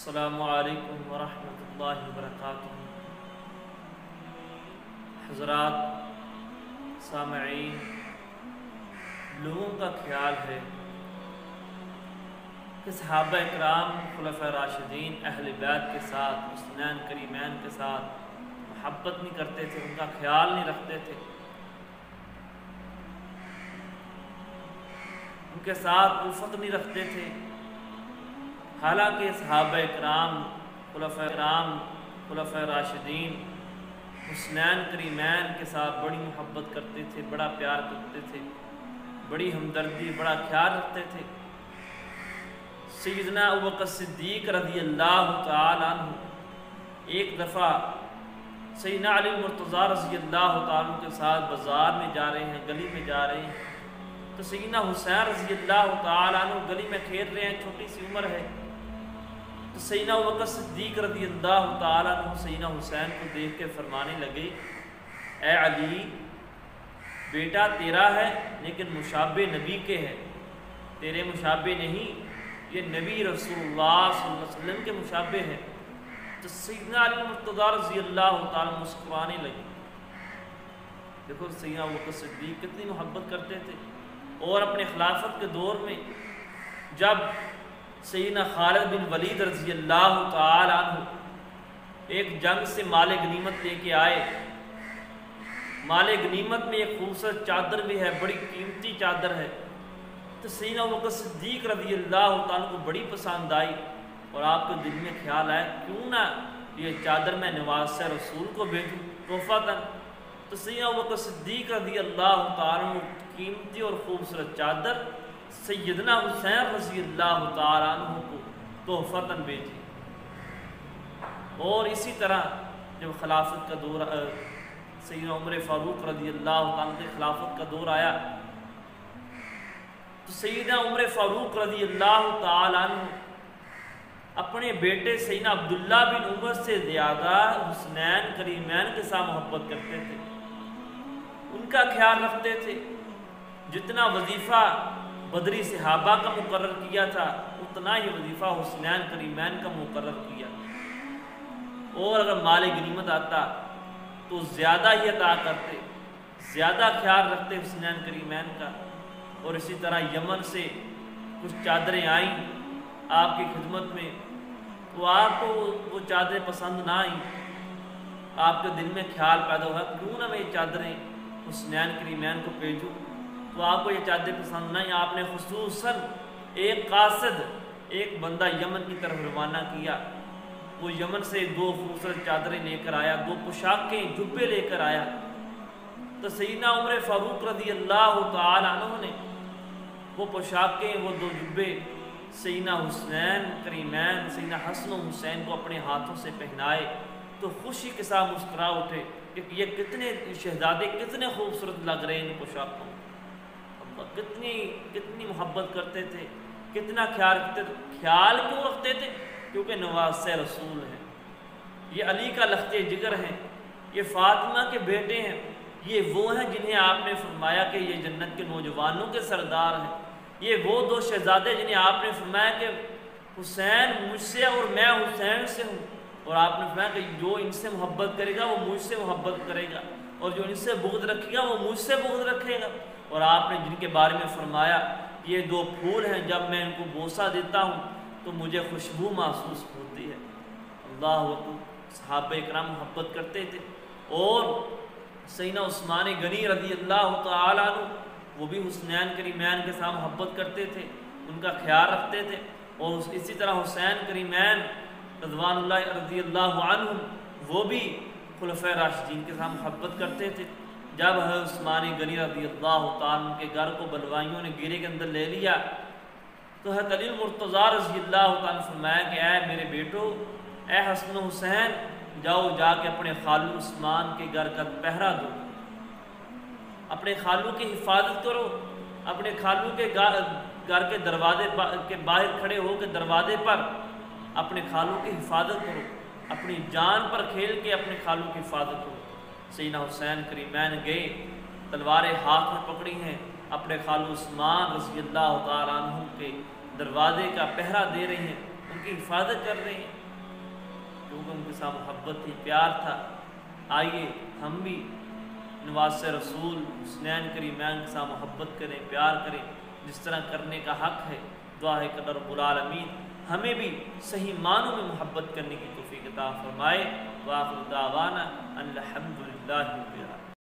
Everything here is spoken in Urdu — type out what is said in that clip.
السلام علیکم ورحمۃ اللہ وبرکاتہ۔ حضرات سامعین، لوگوں کا خیال ہے کہ صحابہ اکرام خلفاء راشدین اہل بیت کے ساتھ، حسنین کریمین کے ساتھ محبت نہیں کرتے تھے، ان کا خیال نہیں رکھتے تھے، ان کے ساتھ الفت نہیں رکھتے تھے۔ حالانکہ صحابہ اکرام خلفاء راشدین حسنین کریمین کے ساتھ بڑی محبت کرتے تھے، بڑا پیار کرتے تھے، بڑی ہمدردی، بڑا خیال رکھتے تھے۔ سیدنا ابوبکر صدیق رضی اللہ تعالی عنہ ایک دفعہ سیدنا علی مرتضیٰ رضی اللہ تعالی عنہ کے ساتھ بازار میں جا رہے ہیں، گلی میں جا رہے ہیں، تو سیدنا حسین رضی اللہ تعالی عنہ گلی میں کھیل رہے ہیں، چھوٹی سی عمر ہے۔ تو سیدنا ابوبکر صدیق رضی اللہ تعالی عنہ سیدنا حسین کو دیکھ کے فرمانے لگے، اے علی، بیٹا تیرا ہے لیکن مشابہ نبی کے ہے، تیرے مشابہ نہیں، یہ نبی رسول اللہ صلی اللہ علیہ وسلم کے مشابہ ہے۔ تو سیدنا علی مرتضیٰ رضی اللہ تعالی عنہ مسکرانے لگے۔ دیکھو سیدنا ابوبکر صدیق کتنی محبت کرتے تھے۔ اور اپنے خلافت کے دور میں جب سیدنا خالد بن ولید رضی اللہ تعالی عنہ ایک جنگ سے مال غنیمت لے کے آئے، مال غنیمت میں ایک خوبصورت چادر بھی ہے، بڑی قیمتی چادر ہے، تو سیدنا ابوبکر صدیق رضی اللہ تعالی عنہ کو بڑی پسند آئی، اور آپ کے دل میں خیال آیا کیوں نہ یہ چادر میں نواز سے رسول کو بھیجوں تحفۃً۔ تو سیدنا ابوبکر صدیق رضی اللہ تعالی عنہ قیمتی اور خوبصورت چادر سیدنا حسین رضی اللہ تعالی عنہ کو تحفۃً بھیجی۔ اور اسی طرح جب خلافت کا دور سیدنا عمر فاروق رضی اللہ تعالی عنہ کے خلافت کا دور آیا، تو سیدنا عمر فاروق رضی اللہ تعالی عنہ اپنے بیٹے سیدنا عبداللہ بن عمر سے زیادہ حسنین کریمین کے ساتھ محبت کرتے تھے، ان کا خیال رکھتے تھے۔ جتنا وظیفہ بدری صحابہ کا مقرر کیا تھا اتنا ہی وظیفہ حسنین کریمین کا مقرر کیا، اور اگر مال غنیمت آتا تو زیادہ ہی عطا کرتے، زیادہ خیال رکھتے حسنین کریمین کا۔ اور اسی طرح یمن سے کچھ چادریں آئیں آپ کی خدمت میں، تو آپ کو وہ چادریں پسند نہ آئیں، آپ کے دل میں خیال پیدا ہوا کیوں نہ میں یہ چادریں حسنین کریمین کو بھیجوں، تو آپ کو یہ چادریں پسند نہیں، آپ نے خصوصاً ایک قاصد، ایک بندہ یمن کی طرف روانہ کیا، وہ یمن سے 2 خوبصورت چادریں لے کر آیا، 2 پوشاکیں جبے لے کر آیا۔ تو سیدنا عمر فاروق رضی اللہ تعالی عنہ نے وہ پوشاکیں، وہ 2 جبے سیدنا حسنین کریمین، سیدنا حسن و حسین کو اپنے ہاتھوں سے پہنائے، تو خوشی کے ساتھ مسکرا اٹھے کہ یہ کتنے شہزادے کتنے خوبصورت لگ رہے ہیں ان پوشاکوں، کتنی محبت کرتے تھے، کتنا خیال رکھتے تھے۔ خیال کیوں رکھتے تھے؟ کیونکہ نواز رسول ہیں، یہ علی کا لخت جگر ہیں، یہ فاطمہ کے بیٹے ہیں، یہ وہ ہیں جنہیں آپ نے فرمایا کہ یہ جنت کے نوجوانوں کے سردار ہیں، یہ وہ 2 شہزادے جنہیں آپ نے فرمایا کہ حسین مجھ سے اور میں حسین سے ہوں، اور آپ نے فرمایا کہ جو ان سے محبت کرے گا وہ مجھ سے محبت کرے گا، اور جو ان سے بغض رکھے گا وہ مجھ سے بغض رکھے گا۔ اور آپ نے جن کے بارے میں فرمایا یہ 2 پھول ہیں، جب میں ان کو بوسہ دیتا ہوں تو مجھے خوشبو محسوس ہوتی ہے۔ اللہ اکبر، صحابہ اکرام محبت کرتے تھے۔ اور سیدنا عثمان غنی رضی اللہ تعالی عنہ وہ بھی حسنین کریمین کے ساتھ محبت کرتے تھے، ان کا خیال رکھتے تھے۔ اور اسی طرح حسین کریمین رضوان اللہ رضی اللہ عنہ وہ بھی خلفاء راشدین کے ساتھ محبت کرتے تھے۔ جب عثمان غنی رضی اللہ تعالیٰ عنہ کے گھر کو بلوائیوں نے گھیرے کے اندر لے لیا، تو حضرت علی مرتضیٰ رضی اللہ تعالیٰ عنہ فرمایا کہ اے میرے بیٹو، اے حسن و حسین، جاؤ جا کے اپنے خالو عثمان کے گھر کا پہرا دو، اپنے خالو کی حفاظت کرو، اپنے خالو کے گھر کے دروازے کے باہر کھڑے ہو کے دروازے پر اپنے خالو کی حفاظت کرو، اپنی جان پر کھیل کے اپنے خالو کی حفاظت کرو۔ سیدنا حسین کریمین گئے، تلواریں ہاتھ میں پکڑی ہیں، اپنے خالو عثمان رضی اللہ تعالیٰ عنہ کے دروازے کا پہرا دے رہے ہیں، ان کی حفاظت کر رہے ہیں، کیونکہ ان کے ساتھ محبت تھی، پیار تھا۔ آئیے ہم بھی نواز رسول حسنین کریمین کے ساتھ محبت کریں، پیار کریں، جس طرح کرنے کا حق ہے۔ دعا ہے کہ رب العالمین ہمیں بھی صحیح معنوں میں محبت کرنے کی توفیق عطا فرمائے۔ وآخر دعوانا ان الحمد للہ رب العالمین۔